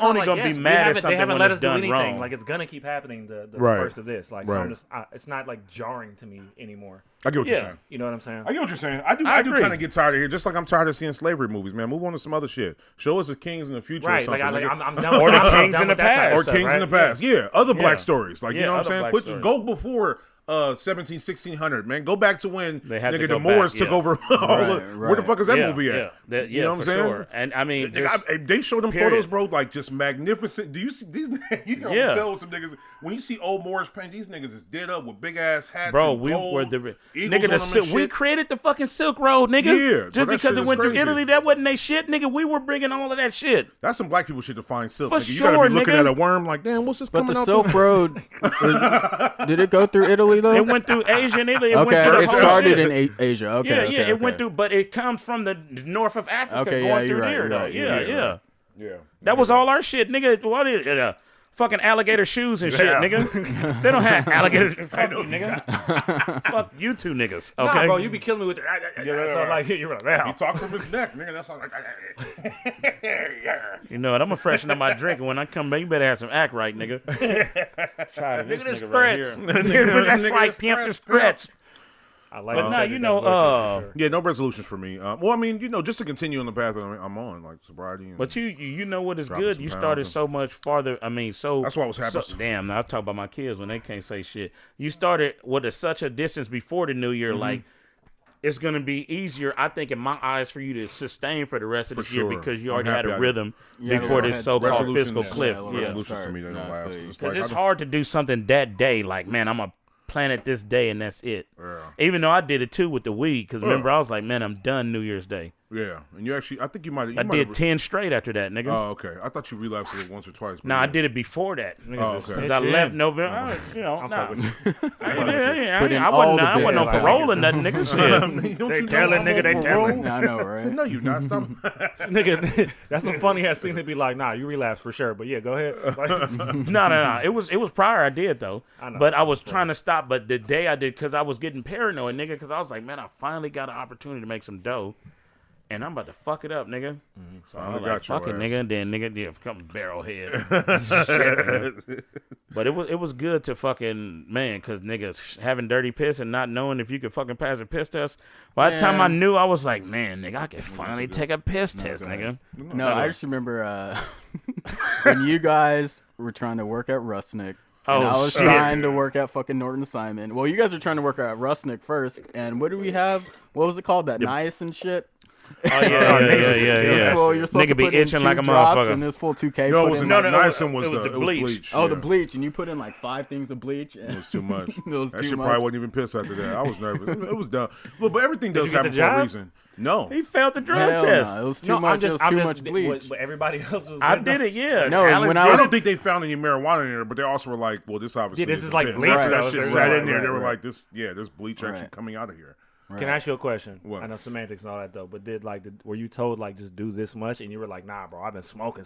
only gonna be mad at something they haven't when let it's us do done anything. wrong. Like, it's gonna keep happening. The first of this, like, so I'm just, it's not like jarring to me anymore. I get what you're saying. You know what I'm saying? I get what you're saying. I do kind of get tired of here, just like I'm tired of seeing slavery movies, man. Move on to some other shit. Show us the kings in the future or something. Right, I'm done or with the kings in the past. Or kings in the past. Yeah, other black stories. Like, you know what I'm saying? Go before 1600, man. Go back to when nigga the Moors took over all where the fuck is that movie at? You know what I'm saying? Sure. And I mean, they showed them photos, bro, like just magnificent. Do you see these? You can tell some niggas when you see old Moorish paint, these niggas is dead up with big ass hats. Bro, and we gold, were the nigga. We created the fucking Silk Road, nigga. Yeah, just because it went through Italy, that wasn't they shit, nigga. We were bringing all of that shit. That's some black people shit to find silk. For nigga. You sure, gotta be looking nigga. at a worm like, damn, what's this coming out? But the Silk Road, did it go through Italy though? It went through Asia and Italy. It started in Asia. Okay, yeah. It went through, but it comes from the north of Africa going through there, though. Yeah. That was all our shit, nigga. What is it? Fucking alligator shoes and shit, nigga. They don't have alligator. Fuck you, nigga. Fuck you two niggas. Okay, nah, bro, you be killing me with that. So like, you're like, wow. He talk from his neck, nigga. That's all. You know what? I'm gonna freshen up my drink, and when I come back, you better have some act right, nigga. Try this nigga right here. That's right, pimp the stretch. I like but now you know, yeah, no resolutions for me. Well, I mean, you know, just to continue on the path that I'm on, like sobriety. And but you know what is good? You started so much farther. I mean, so that's why I was happy. Damn, now I talk about my kids when they can't say shit. You started with such a distance before the new year, like. It's going to be easier, I think, in my eyes, for you to sustain for the rest of this year because you already had a rhythm before this so-called fiscal cliff. Because it's hard to do something that day, like, man, I'm going to plan it this day and that's it. Yeah. Even though I did it, too, with the weed. Because remember, I was like, man, I'm done New Year's Day. Yeah, and you actually, I think you might. I did 10 straight after that, nigga. Oh, okay. I thought you relapsed it once or twice. No, I did it before that. Oh, okay. Because I left November. You know, I wasn't on Yeah, parole or nothing, nigga. Shit. They telling nigga they telling. I know, right? No, you not. Stop. Nigga, that's some funny ass thing to be like, nah, you relapsed for sure. But yeah, go ahead. No. It was prior. I did though. But I was trying to stop. But the day I did, because I was getting paranoid, nigga. Because I was like, man, I finally got an opportunity to make some dough. And I'm about to fuck it up, nigga. So I'm like, fuck it, nigga. And then, nigga, come barrel head. Shit, but it was good to fucking, man, because, nigga, having dirty piss and not knowing if you could fucking pass a piss test. By the time I knew, I was like, man, nigga, I could finally take a piss test, nigga. No, I just remember when you guys were trying to work at Rusnick. And I was trying to work at fucking Norton Simon. Well, you guys are trying to work at Rusnick first. And what do we have? What was it called? That niacin shit? Oh, yeah. Nigga be itching like a motherfucker. And this full 2K. No, it was niacin was the bleach. Oh, the bleach. And you put in like 5 things of bleach. It was too much. That shit probably wasn't even pissed after that. I was nervous. It was dumb. But everything does happen for a reason. No. He failed the drug test. No. It was too much. It was too much bleach. But everybody else was. I did it, yeah. No, I don't think they found any marijuana in there, but they also were like, well, this obviously. Yeah, this is like bleach. That shit sat in there. They were like, there's bleach actually coming out of here. Right. Can I ask you a question? What? I know semantics and all that though, but were you told like just do this much, and you were like, nah, bro, I've been smoking.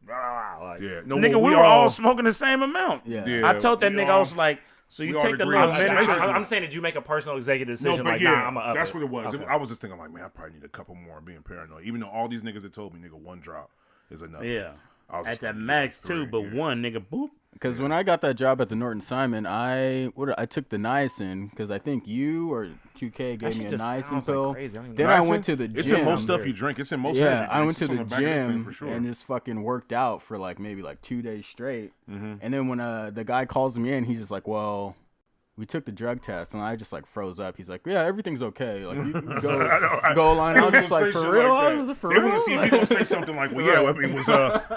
Like, yeah, no, nigga, we were all smoking the same amount. Yeah. I told that nigga, I was like, so you take the little minute. I'm saying, did you make a personal executive decision? No, like, yeah, nah, I'm up. that's what it was. Okay. I was just thinking, like, man, I probably need a couple more. Being paranoid, even though all these niggas had told me, nigga, 1 drop is enough. Yeah. at the max too, but one nigga boop. Because when I got that job at the Norton Simon, I took the niacin because I think you or 2K gave me a niacin pill. Like then I went to the gym. It's in most stuff you drink. It's in most. Yeah, I went to the gym and just fucking worked out for like maybe like 2 days straight. And then when the guy calls me in, he's just like, "Well, we took the drug test," and I just like froze up. He's like, "Yeah, everything's okay. Like you can go line." I was just like, "For real? I was for real." They want to see if you gonna say something like, "Well, yeah, it was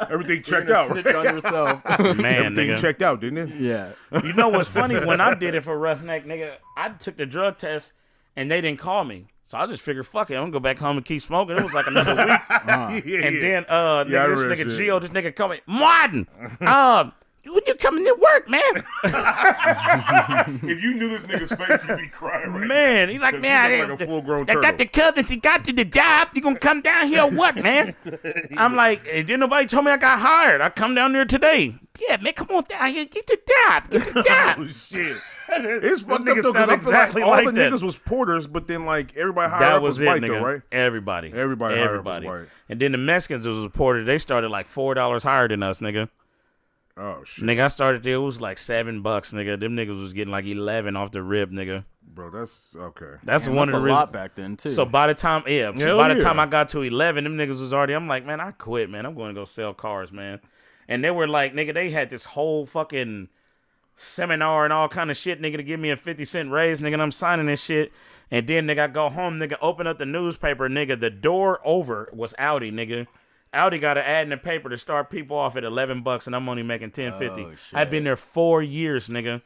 everything checked out." Snitch on yourself. Man, everything nigga. checked out, didn't it? Yeah. You know what's funny? When I did it for Roughneck, nigga, I took the drug test and they didn't call me. So I just figured, fuck it, I'm gonna go back home and keep smoking. It was like another week. And then this nigga Gio, this nigga called me, Martin, when you coming to work, man? If you knew this nigga's face, you'd be crying right Man, he's like, man, like a full-grown I got the cousins, he got you the job. You gonna come down here or what, man? I'm like, didn't nobody told me I got hired. I come down there today. Yeah, man, come on down here, get the job, get the job. Oh, shit. It's fucked up nigga though, because sound exactly all like the that. niggas was porters, but then like everybody hired That up was was it, white nigga. though, right? Everybody hired up was white. And then the Mexicans was reported, they started like $4 higher than us, nigga. Oh shit, Nigga, I started there, it was like $7, nigga. Them niggas was getting like 11 off the rip, nigga. bro. That's okay. That's one of the a reasons. lot back then too. So by the time, Hell by the yeah. time I got to 11, them niggas was already. I'm like, man, I quit, man. I'm going to go sell cars, man. And they were like, nigga, they had this whole fucking seminar and all kind of shit, nigga, to give me a 50-cent raise, nigga. And I'm signing this shit. And then, nigga, I go home, nigga, open up the newspaper, nigga. The door over was Audi, nigga. Audi got an ad in the paper to start people off at $11, and I'm only making $10.50. Oh, shit. I've been there 4 years, nigga.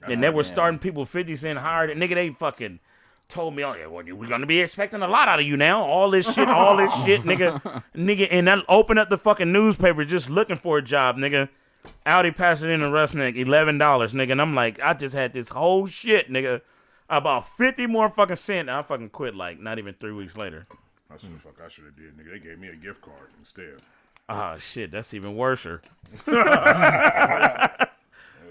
And they were starting people 50 cents higher. Nigga, they fucking told me, oh, yeah, well, we're going to be expecting a lot out of you now. All this shit, nigga. Nigga, and I open up the fucking newspaper just looking for a job, nigga. Audi passed it in to Roughneck, $11, nigga. And I'm like, I just had this whole shit, nigga. About 50 more fucking cents. And I fucking quit, like, not even 3 weeks later. That's what the fuck I should have did, nigga. They gave me a gift card instead. Oh, shit, that's even worser. It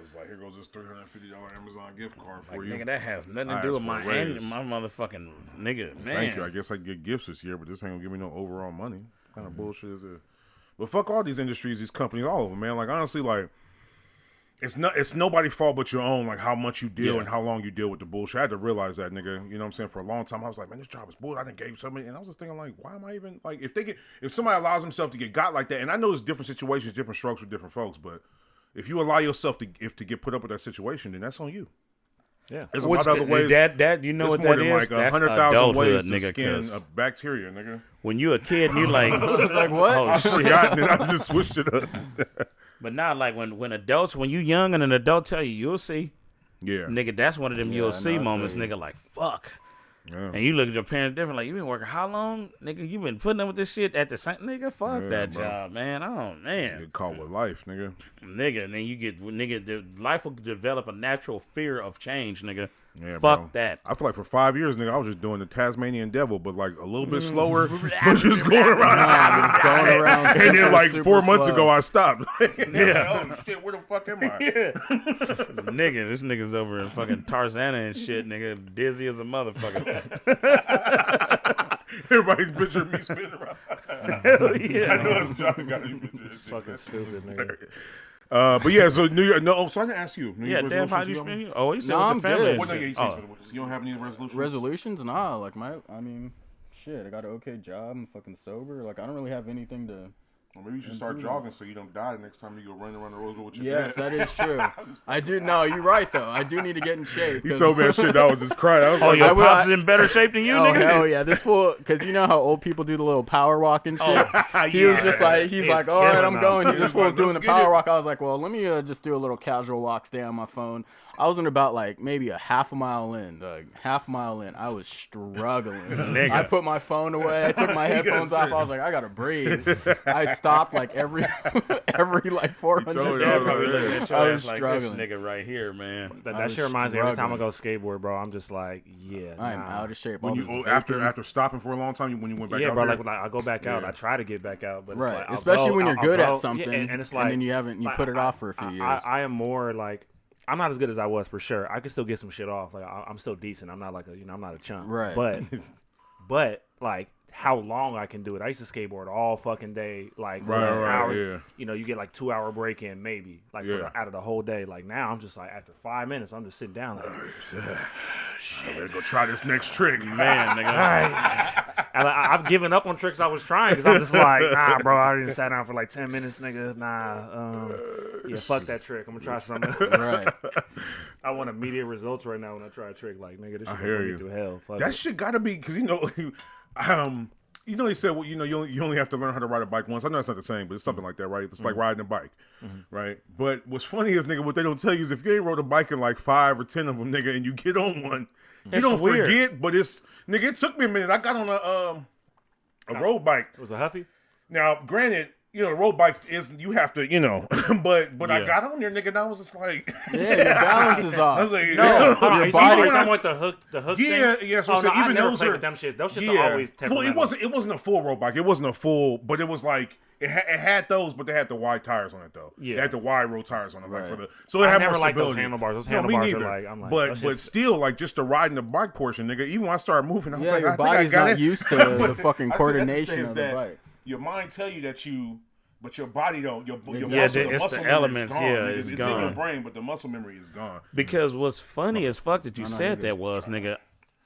was like, here goes this $350 Amazon gift card for Like, you. nigga, that has nothing to I do asked with my for a raise. my motherfucking nigga, man. Thank you. I guess I can get gifts this year, but this ain't gonna give me no overall money. What kind of bullshit is it? But fuck all these industries, these companies, all of them, man. Like honestly, like it's nobody's fault but your own. Like how much you deal and how long you deal with the bullshit. I had to realize that, nigga. You know what I'm saying? For a long time, I was like, man, this job is bullshit. I done gave somebody, and I was just thinking, like, why am I even like if somebody allows himself to get got like that, and I know there's different situations, different strokes with different folks, but if you allow yourself to get put up with that situation, then that's on you. Yeah. There's a lot of other ways. That you know It's what more that than is? like That's 100,000 ways adulthood, to nigga. skin 'Cause a bacteria, nigga. when you a kid and you like, like what? I forgot that I just switched it up. but not like when adults, when you young and an adult tell you, you'll see, Yeah. nigga. That's one of them you'll see I feel moments, you. nigga. Like fuck. Yeah. And you look at your parents different. Like you been working how long, nigga? You been putting up with this shit at the same, nigga. Fuck Yeah, that bro. job, man. Oh man, Get caught with life, nigga. nigga. And then you get life will develop a natural fear of change, nigga. Yeah, Fuck bro. that. I feel like for 5 years, nigga, I was just doing the Tasmanian devil, but like a little bit slower, but just going around. Just going around And super, then like super 4 months slow. ago, I stopped. Yeah. Oh shit, where the fuck am I? Nigga, this nigga's over in fucking Tarzana and shit, nigga. Dizzy as a motherfucker. Everybody's picturing me spinning around. Hell yeah. I know it's John got you picture this shit. Fucking stupid, nigga. But yeah, so New Year. No, so I can ask you. New Yeah, Year's damn, how resolutions do you got spend one? you? Oh, you said No, with I'm the family. good. and What no, shit. yeah, you Oh. said you don't have any resolutions? Resolutions? Nah, like shit, I got an okay job. I'm fucking sober. Like I don't really have anything to. Or maybe you should start jogging so you don't die the next time you go running around the road with your Yes, dad. that is true. I do. No, you're right though. I do need to get in shape. He 'cause- told me that shit. That was his cry. I was Oh, like, your will- pops is in better shape than you, Oh nigga? hell yeah! This fool, because you know how old people do the little power walk and shit. Oh, He was just like, he's like, all right, I'm going. He's This fool's like, doing the let's get power it. walk. I was like, well, let me just do a little casual walk, stay on my phone. I was in about like maybe a half a mile in. I was struggling. Nigga. I put my phone away. I took my headphones off. I was like, I gotta breathe. I stopped like every like 400 told you, Yeah, I was probably like, looking at your I ass was like struggling. this nigga right here, man. That I was shit reminds me every time I go struggling. skateboard, bro. I'm just like, yeah, I'm nah. out of shape. when All you this after vaping. stopping for a long time, when you went back Yeah, out bro. there? Like I go back out. Yeah. I try to get back out, but Right, it's like, I'll especially go, when you're I'll good go. at something, Yeah, and it's and like, then you put it off for a few years. I am more like, I'm not as good as I was for sure. I can still get some shit off. Like I'm still decent. I'm not like I'm not a chump. Right. But like how long I can do it. I used to skateboard all fucking day, like Right, hours. yeah. You know, you get like 2-hour break in maybe, like out of the whole day. Like now, I'm just like after 5 minutes, I'm just sitting down like, I better go try this next trick, Man, nigga. and I've given up on tricks I was trying because I'm just like, nah, bro, I already sat down for like 10 minutes, nigga. Nah, yeah, fuck that trick. I'm gonna try something. Right. I want immediate results right now when I try a trick. Like, nigga, this shit hear gonna you. put me through hell. Fuck That it. shit gotta be because he said, well, you only have to learn how to ride a bike once. I know it's not the same, but it's something like that, right? It's like riding a bike, right? But what's funny is, nigga, what they don't tell you is if you ain't rode a bike in like 5 or 10 of them, nigga, and you get on one, you It's don't weird. forget. But it's, nigga, it took me a minute. I got on a road bike. It was a Huffy? Now, granted, the road bikes is you have to, but I Yeah. got on there, nigga, and I was just like, Yeah, your balance is off. I was like, No, hold on. Your Is body- he talking about the hook Yeah, thing? yeah. So Oh, no, I even never those played are with them shits. Those shits yeah. are always Well, temperamental. it wasn't a full road bike. It wasn't a full, but it was like it had those, but they had the wide tires on it though. Yeah. They had the wide road tires on it, like Right. for the. So it I had never more liked those stability. handlebars. Those No, me handlebars are neither. like, I'm like, but that's but just- still, like just the riding the bike portion, nigga. Even when I started moving, I was Yeah, like, your I think I body's got not it. used to But the fucking I said that to say coordination is of the that bike. Your mind tell you that you. But your body don't. Your Yeah, muscle, it's the muscle memory elements, is gone, yeah, nigga. it's It's in your gone. brain, but the muscle memory is gone. Because what's funny as fuck that you said that was, nigga,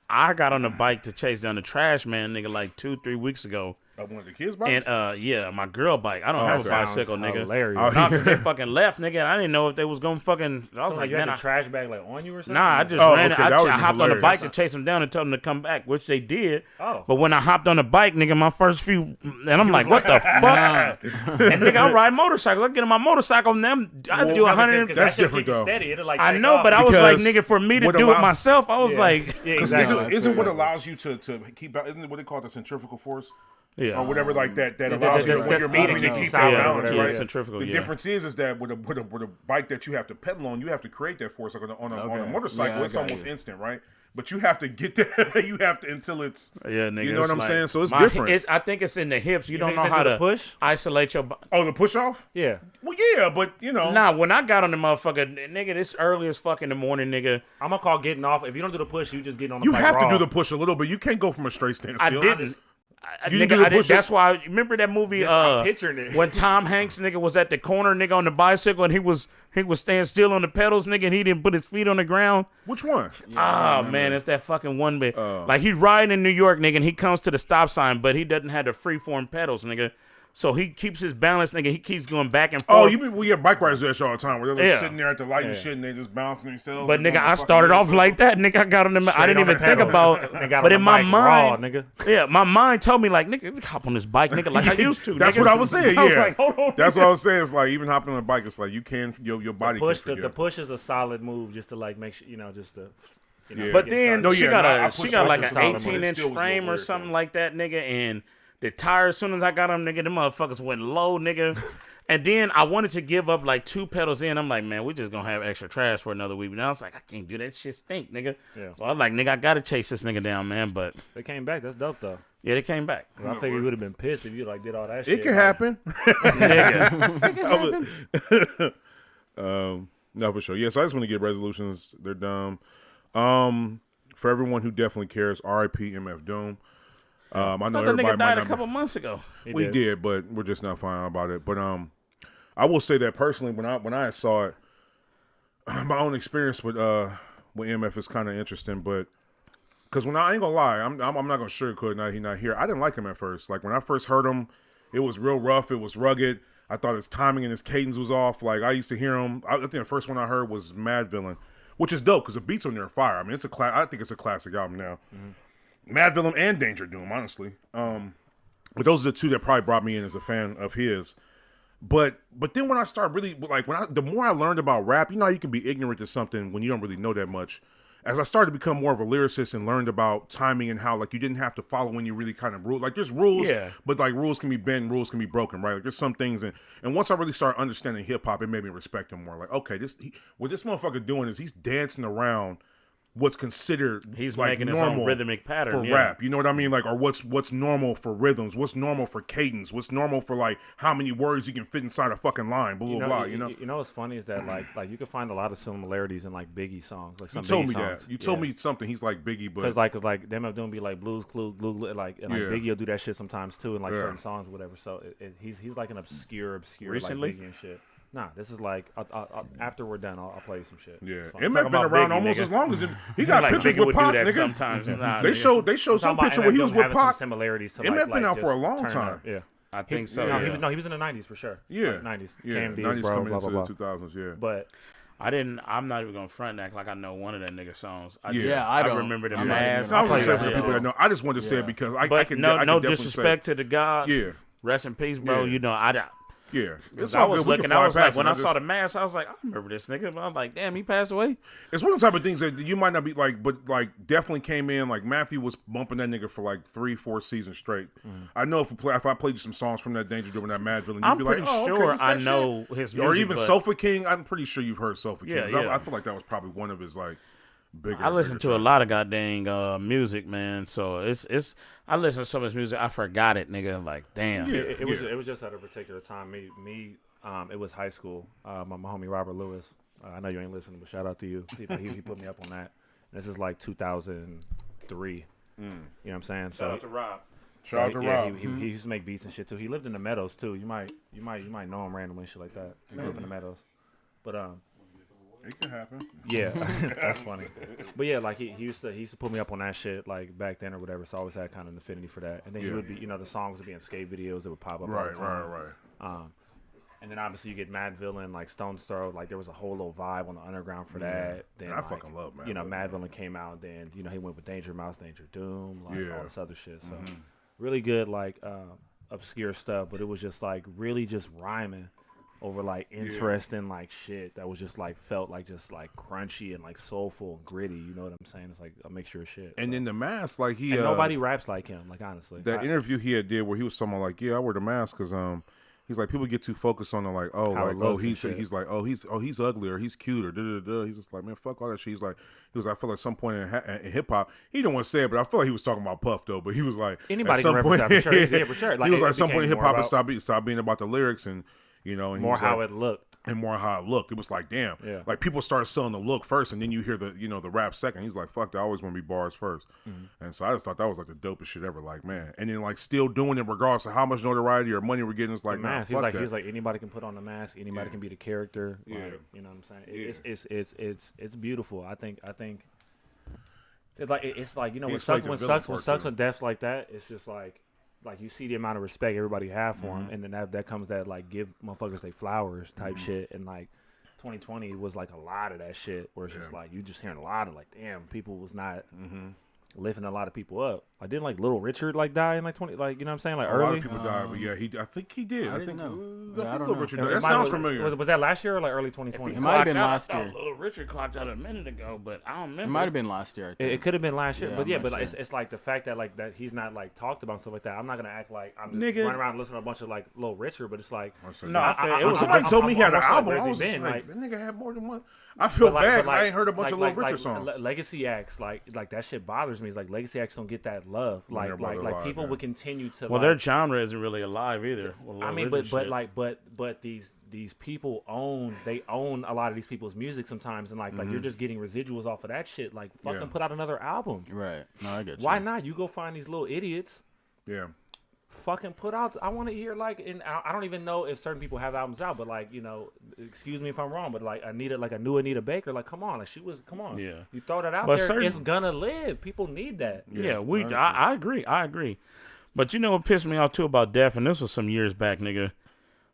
I got on the bike to chase down the trash man, nigga, like 2-3 weeks ago. One of the kids' bikes. And yeah, my girl bike. I don't have a sounds bicycle, nigga. hilarious. No, because they fucking left, nigga. I didn't know if they was gonna fucking. I was So like, you man, had the trash bag like on you or something? nah, I just Oh, ran. okay, I that was hopped on the hilarious. bike to chase them down and tell them to come back, which they did. Oh. But when I hopped on the bike, nigga, my first few, and I'm like, what the fuck? And nigga, I ride motorcycles. I get on my motorcycle, and them, I do 100. That's different, though. Steady. It'll, like, I take know, off. but I was like, Because nigga, for me to what do it allow- myself, I was Yeah. like, Yeah, Because exactly. isn't what allows you to keep out? Isn't it what they call the centrifugal force? yeah. Or whatever like that allows you the when you're speed moving to to keep keep solid that or balance, whatever, right? yeah. Centrifugal, The yeah. difference is that with a bike that you have to pedal on, you have to create that force. Like on a Okay. motorcycle, Yeah, I it's got almost you. instant, right? But you have to get that. You have to until it's. Yeah, nigga. You know what it's I'm like- saying? So it's my- different. I think it's in the hips. You don't think know they how do the to push? isolate your body. Oh, the push off? Yeah. Well, yeah, but Nah, when I got on the motherfucker, nigga, this early as fuck in the morning, nigga. I'm going to call getting off. If you don't do the push, you just getting on the you bike have to raw. do the push a little bit. You can't go from a straight I standstill. didn't. You Nigga, do the I did. push-up? That's why. Remember that movie? I'm picturing it. When Tom Hanks, nigga, was at the corner, nigga, on the bicycle, and he was staying still on the pedals, nigga, and he didn't put his feet on the ground. Which one? Man, it's that fucking one bit. Like he riding in New York, nigga, and he comes to the stop sign, but he doesn't have the freeform pedals, nigga. So he keeps his balance, nigga. He keeps going back and forth. Oh, you mean we have bike riders do that shit all the time where they're like Yeah. sitting there at the light and shit and they just bouncing themselves. But and nigga, going I fucking started off circle. like that, nigga. I got on the. I Straight didn't on even the think pedal. about. They got But on in the my bike mind, raw, nigga. yeah, my mind told me like, nigga, hop on this bike, nigga, like I used to. That's nigga. what I was saying. I was Yeah, like, hold on, that's what I was saying. It's like even hopping on a bike, it's like you can your body Push, can the forget. push is a solid move just to like make sure, just to. Yeah. But get then started. No, she yeah, got no, I she pushed got her like to an solid, but it 18-inch still was a frame little or weird, something though. like that, nigga. And the tires, as soon as I got them, nigga, them motherfuckers went low, nigga. And then I wanted to give up like 2 pedals in. I'm like, man, we just gonna have extra trash for another week. But now I was like, I can't do that shit stink, nigga. Yeah. So I was like, nigga, I gotta chase this nigga down, man. But They came back. That's dope though. yeah, they came back. I figured you would have been pissed if you like did all that shit. It can like, happen. Nigga. No, for sure. Yeah, so I just want to get resolutions. They're dumb. For everyone who definitely cares, R.I.P. MF Doom. I know I thought that everybody nigga might died a not. couple months ago. We did, but we're just not fine about it. But I will say that personally, when I saw it, my own experience with MF is kind of interesting. But because when I ain't gonna lie, I'm not gonna sugarcoat it. He not here. I didn't like him at first. Like when I first heard him, it was real rough. It was rugged. I thought his timing and his cadence was off. Like I used to hear him. I think the first one I heard was Mad Villain, which is dope because the beats on there are fire. I mean, I think it's a classic album now. Mad Villain and Danger Doom, honestly. But those are the two that probably brought me in as a fan of his. But then when I start really like the more I learned about rap, you know how you can be ignorant to something when you don't really know that much. As I started to become more of a lyricist and learned about timing and how like you didn't have to follow any really kind of rule. Like there's rules, Yeah. but like rules can be bent, rules can be broken, right? Like there's some things and once I really started understanding hip hop, it made me respect him more. Like okay, what this motherfucker doing is he's dancing around what's considered he's like making his normal own rhythmic pattern for rap. You know what I mean? Like, or what's normal for rhythms? What's normal for cadence? What's normal for like how many words you can fit inside a fucking line? Blah blah blah. You know what's funny is that like you can find a lot of similarities in like Biggie songs. Like some you told Biggie me songs. that. You told me something. He's like Biggie, but because like them doing be like Blues Clues, like and like Biggie will do that shit sometimes too in like certain songs or whatever. So he's like an obscure Recently? like Biggie and shit. Nah, this is like after we're done, I'll play you some shit. Yeah, Eminem been around almost as long as him. He got like pictures Biggie with would Pac, do that nigga. sometimes. Nah, They showed some picture where he was with Pac. Similarities to Eminem been out for a just long turn time. up. Yeah, I think so. He was in the 90s for sure. Yeah, like 90s. Yeah, KMD, 90s bro, coming blah, into blah, the blah. 2000s. Yeah, But I'm not even gonna front and act like I know one of that nigga songs. I don't. remember the I'm not mask. I was Yeah. saying for people that know. I just wanted to say it because I can. no I can definitely disrespect say, to the God. Yeah. Rest in peace, bro. Yeah. You know, I it's I all was good. We can looking. I fly was like, past when it. I saw the mask, I was like, I remember this nigga. But I'm like, damn, he passed away. It's one of the type of things that you might not be like, but like definitely came in. Like Matthew was bumping that nigga for like 3-4 seasons straight. I know if I played you some songs from that Danger doing that Madvillain, you'd I'm be pretty like, oh, sure okay, I know his music, or even but Sofa King. I'm pretty sure you've heard Sofa King. Yeah. I feel like that was probably one of his like bigger. I listen to a tracks. lot of goddamn music, man. So it's. I listen to some of his music. I forgot it, nigga. Like, damn. Yeah. it was just at a particular time. It was high school. My homie Robert Lewis. I know you ain't listening, but shout out to you. He put me up on that. This is like 2003. You know what I'm saying? Shout out to Rob. Shout out to Rob. He used to make beats and shit too. He lived in the Meadows too. You might know him randomly and shit like that. He lived in the Meadows. But It can happen. yeah, that's funny. But yeah, like he used to put me up on that shit like back then or whatever. So I always had kind of an affinity for that. And then he would be, the songs would be in skate videos that would pop up all the time. Right. And then obviously you get Madvillain, like Stone's Throw. Like there was a whole little vibe on the underground for that. Then I fucking love Madvillain. Madvillain came out. Then he went with Danger Mouse, Danger Doom, like all this other shit. So really good like obscure stuff, but it was just like really just rhyming over like interesting like shit that was just like felt like just like crunchy and like soulful and gritty. You know what I'm saying? It's like a mixture of shit. And then the mask, like and nobody raps like him. Like honestly, that interview he did where he was talking about like, I wear the mask because he's like people get too focused on the like, he's like, he's ugly or he's cute or da. He's just like, man, fuck all that shit. He was I feel like some point in hip hop, he didn't want to say it, but I feel like he was talking about Puff though. But he was like, anybody at some can point, represent for sure. Yeah, for sure. Like, he was like, at some point in hip hop, about... it stopped being about the lyrics and and more how it looked. And more how it looked. It was like, damn. Yeah. Like people started selling the look first, and then you hear the the rap second. He's like, fuck that. I always want to be bars first. And so I just thought that was like the dopest shit ever. Like, man. And then like still doing it regardless of how much notoriety or money we're getting. It's like, nah, fuck that. He was like, anybody can put on the mask. Anybody can be the character. Yeah. Like, you know what I'm saying? It's beautiful. I think it's like when sucks with deaths like that. It's just like you see the amount of respect everybody have for him, and then that comes that like give motherfuckers they flowers type shit, and like 2020 was like a lot of that shit where it's just like you just hearing a lot of like damn people was not lifting a lot of people up. I didn't like Little Richard like die in like 20 like you know what I'm saying like a early. lot of people died, but I think he did. I think Little Richard died. It That sounds familiar. Was that last year or like early 2020? It might have been last year. Little Richard clocked out a minute ago, but I don't remember. It might have been last year. I think. It could have been last year, but I'm not like sure. it's like the fact that like that he's not like talked about and stuff like that. I'm not gonna act like I'm just running around listening to a bunch of like Little Richard, but it's like Somebody told me he had an album. I was been, like, that nigga had more than one. I feel bad. I ain't heard a bunch of Little Richard songs. Legacy acts like that shit bothers me. It's like legacy acts don't get that love. Like people would continue to. Well, their genre isn't really alive either. I mean, but these people own a lot of these people's music sometimes, and like you're just getting residuals off of that shit. Like fucking put out another album. Right. No, I get you. Why not? You go find these little idiots. Yeah. Fucking put out. I want to hear and I don't even know if certain people have albums out, but like excuse me if I'm wrong, but like a new Anita Baker, like come on, come on, yeah, you throw that out there, it's gonna live. People need that. Yeah, I agree. But you know what pissed me off too about death, and this was some years back, nigga.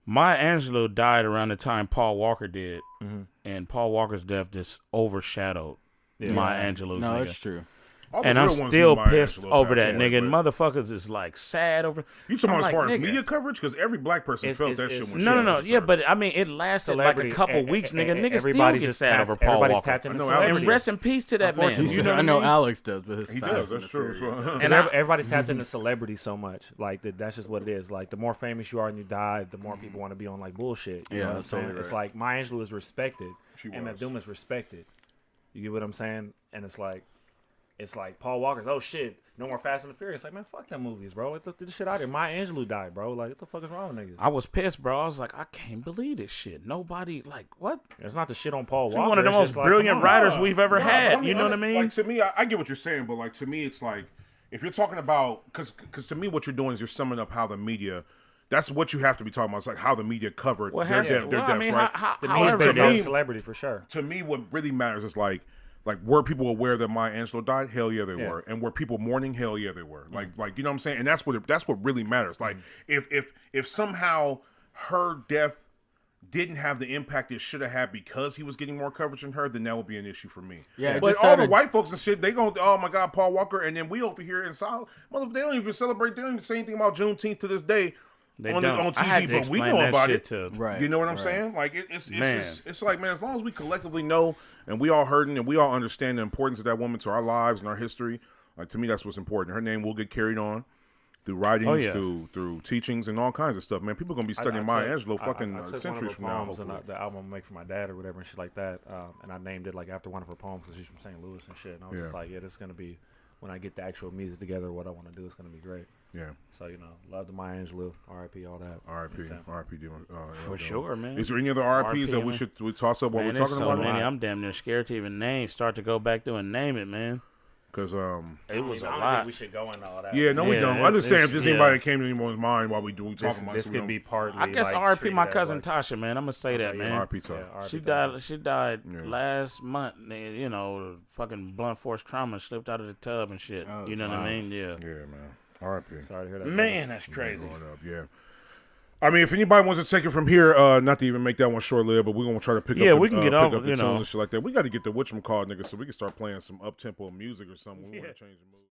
Maya Angelou died around the time Paul Walker did, and Paul Walker's death just overshadowed Maya Angelou's. No, nigga. it's true. And I'm still pissed over that, nigga. And motherfuckers is like sad over. You talking about as far as media coverage? Because every black person felt that shit. No. Yeah, but I mean, it lasted like a couple weeks, nigga. Niggas still get sad over Paul Walker. And rest in peace to that man. You know, I know Alex does, but he does. That's true. And everybody's tapped into celebrity so much. Like that's just what it is. Like the more famous you are and you die, the more people want to be on like bullshit. You know what I'm saying? It's like Maya Angelou is respected, and Doom is respected. You get what I'm saying? And it's like Paul Walker's. Oh shit, no more Fast and the Furious. Like man, fuck them movies, bro. Like the shit out there. Maya Angelou died, bro. Like what the fuck is wrong with niggas? I was pissed, bro. I was like, I can't believe this shit. Nobody like what? It's not the shit on Paul He's Walker. one of the most brilliant writers we've ever had. You know what I mean? Like to me, I get what you're saying, but like to me, it's like if you're talking about because to me, what you're doing is you're summing up how the media. That's what you have to be talking about. It's like how the media covered their deaths, right? The media's based on celebrity for sure. To me, what really matters is like were people aware that Maya Angelou died? Hell yeah, they were. And were people mourning? Hell yeah, they were. Like you know what I'm saying? And that's what really matters. Like if somehow her death didn't have the impact it should have had because he was getting more coverage than her, then that would be an issue for me. Yeah, but all the white folks and shit, they go, oh my God, Paul Walker, and then we over here in South, they don't even celebrate. They don't even say anything about Juneteenth to this day. On TV, but we know about it. Right. You know what I'm saying? Like it's like, man, as long as we collectively know and we all hurting and we all understand the importance of that woman to our lives and our history, like to me that's what's important. Her name will get carried on through writings, through teachings and all kinds of stuff. Man, people are gonna be studying Maya Angelou fucking centuries from now. And the album I make for my dad or whatever and shit like that, and I named it like after one of her poems because she's from St. Louis and shit. And I was just like, yeah, this is gonna be when I get the actual music together. What I want to do is gonna be great. Yeah. So, love to Maya Angelou, R.I.P. all that. R.I.P. For sure, man. Is there any other R.I.Ps that we toss up while we're talking about? Many. I'm damn near scared to even start to go back through and name it, man. Because it was a lot. I don't think we should go into all that. Yeah, no, we don't. I'm just saying if there's anybody that came to anyone's mind while we talking about this could be partly. I guess like, R.I.P. my cousin Tasha, man. I'm gonna say that, man. R.I.P. Tasha. Yeah, she died last month. Fucking blunt force trauma, slipped out of the tub and shit. Oh, you know what I mean? Yeah. Yeah, man. R.I.P. Sorry to hear that. Man, that's crazy. Yeah. I mean, if anybody wants to take it from here, not to even make that one short-lived, but we're going to try to pick up we can get off, the tunes and shit like that. We got to get the whatchamacallit, nigga, so we can start playing some up-tempo music or something. We want to change the mood.